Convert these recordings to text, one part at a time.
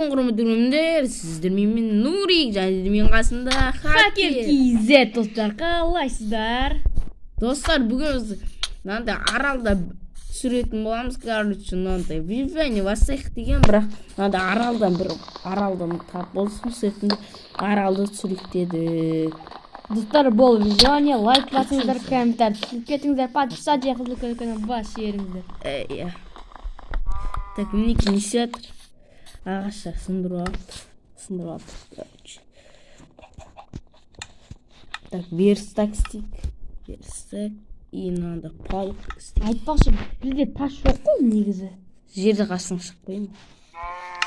Құрметті көрермендер, сіздермен Нурик және мен қасында Хакер KZ достар, қалайсыздар? Достар, бүгін біз мынандай аралда түсіретін боламыз. Короче, мынандай выживание васайық деген, бірақ мынандай аралдан тап болсын сөйтінде аралды түсірейік дедік. Достар, бұл видеоны лайк басыңыздар, комментарий түсіп кетіңіздер, подписать қызыл колокольчикті бас жеріңіздер. Так, мінекей несет. Ағаша сындырып алды. Так, верстак стик. Верстак. И надо палк стик. Айтпақшы, бізде тас жоқ қой негізі. Жерді қазсаң шықпай ма?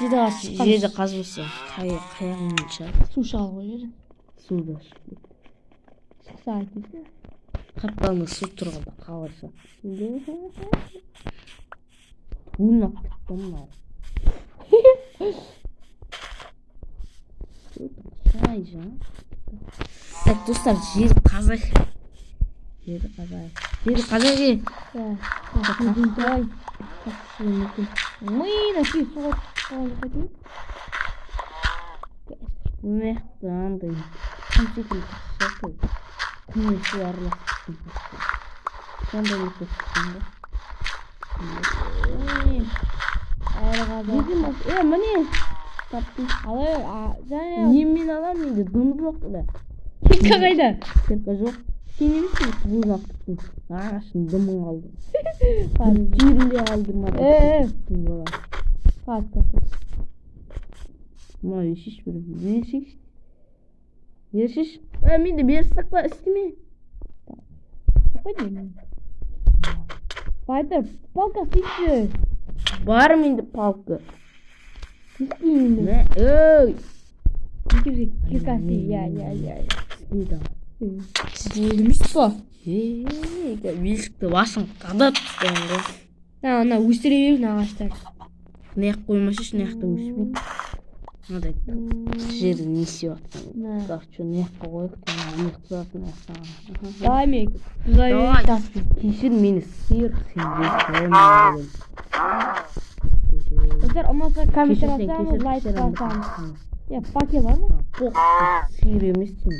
Жерді қазбаса қаяғыңнан шығады. Су шығады ғой жері. Суда шықпай. Шықса айтыңыздар. Қатпаны су тұрғанда қалайша. Ойнап кеттім мынау. Так, достар, жер қазайық. Мы нашли суға қайтын. Мықты андай компьютер шақыл. Күні су араласып. Сонда не көстің ба? Міне таптым. Немен алам енді дым жоқ да. Кирка қайда? Кирка жоқ. Сен емессің бұл жақтың ағашын дымын алдым. Түйірінде алдырмадым. Ма ешіш бірім. Ешіш. Менде берістік па істеме. Қойды мен. Файтер, палка істейші. Бар менде палка. Істеймін. Өй. Кирка істей, Істейді. Сіз өліміз па? Белшікті басын қадап тұстайын ғой. Ана өсіре берін ағаштар. Неяқ қоймашы, неяқта өспейді. Мынадай жерді несіп аттым. Короче, неяққа қойық. Неяқта атын аяқтаған. Давай мек. Давай. Кешір мені сиыр сиыр. Достар, ұмаса комментар атсаңыз, лайк басамыз. Паке бар ма? Поқ, сиыр емес сен.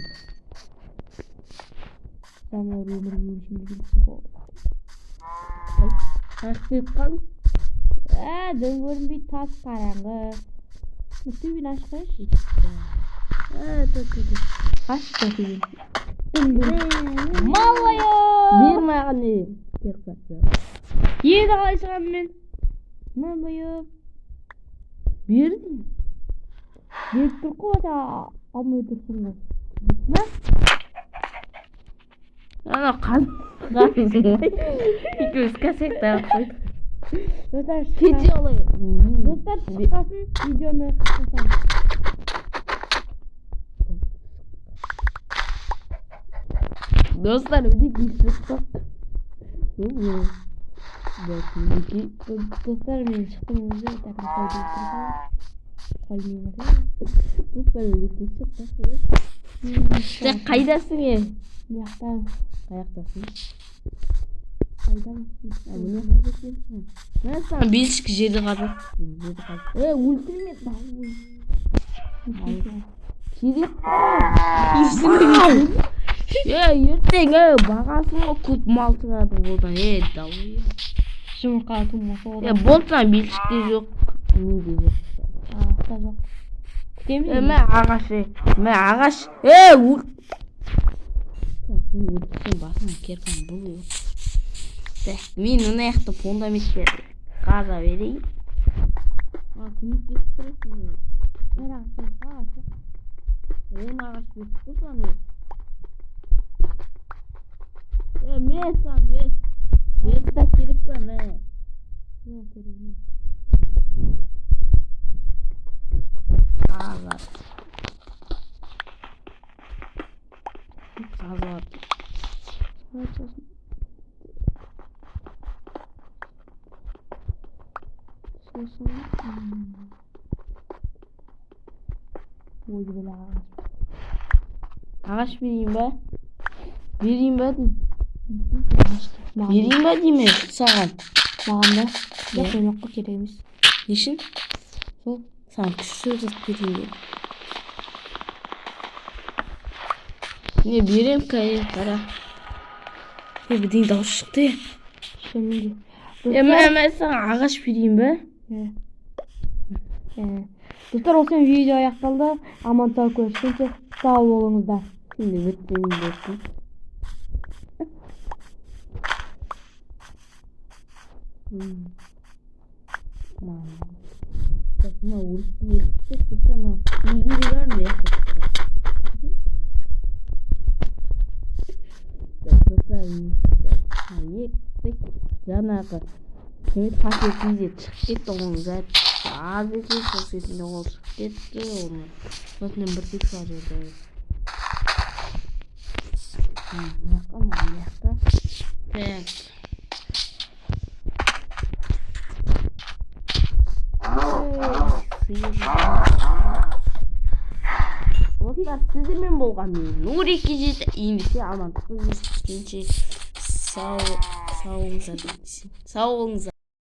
Самар өмір өршімді. Қайық қалды? Дөң көрінбей тас қараңғы. Төбен ашқайшы. Ашық төбен. Малайы! Бер маған не? Еді қалай шығам мен? Малайы. Бер дейм. Беріп тұр қой, алмай тұрсың ғой. Ма? Ана қазын. Екеуіз кәсек тағып қойды. Достар, кете олай. Достар, шыққасын видеоны қысқасам. Достар, өдек шықтық. Достар, мен шықтым өзі. Достар, өдек шықтық. Сен қайдасың е? Мияқтан. Қаяқтасың? Қайдан? Мен саған белшік жерді қазып. Өлтірме. Керек ертең бағасын ғой көп мал тұрады болдан. Дауы. Жұмырқа тумаса. Болтан белшікте жоқ. Менде жоқ. Ағашта жоқ. Күтеміз? Мә ағаш. Сен басына керқан бұл ет. Мен ұна яқты фундаметке қаза берейін. Күміс кетіп тұрасың ғой. Ағаш кетіп тұрсан е. Мен сан е. Берді керек па мә. Жоқ, керек емес. Қаза. Ағаш берейін ба? Берейін ба дейм? Берейін ба дейм саған? Маған да? Жоқ, мен оққа керек емес. Нешін? Сол Sana küçük vereyim. Ne bireyim kayı kara. Bir din daş çıktı. Şimdi. Hemen sana ağaç vereyim be. Dostlar olsun video ayaktaldı. Aman sağ görüşünce sağ olunuzlar. Şimdi bittiğini diyorsun. Tamam. Ne olur? Sana ilgili gelmiyor. Жаңағы кемет пакетінде шығып кетті оның зат аз екен сол сетінде ол шығып кетті оны осымен бірге сол жерде мынажақта так осылар сіздермен болған мен нұреке жеті ендеше амандықпен жүздескенше сау болыңыздар.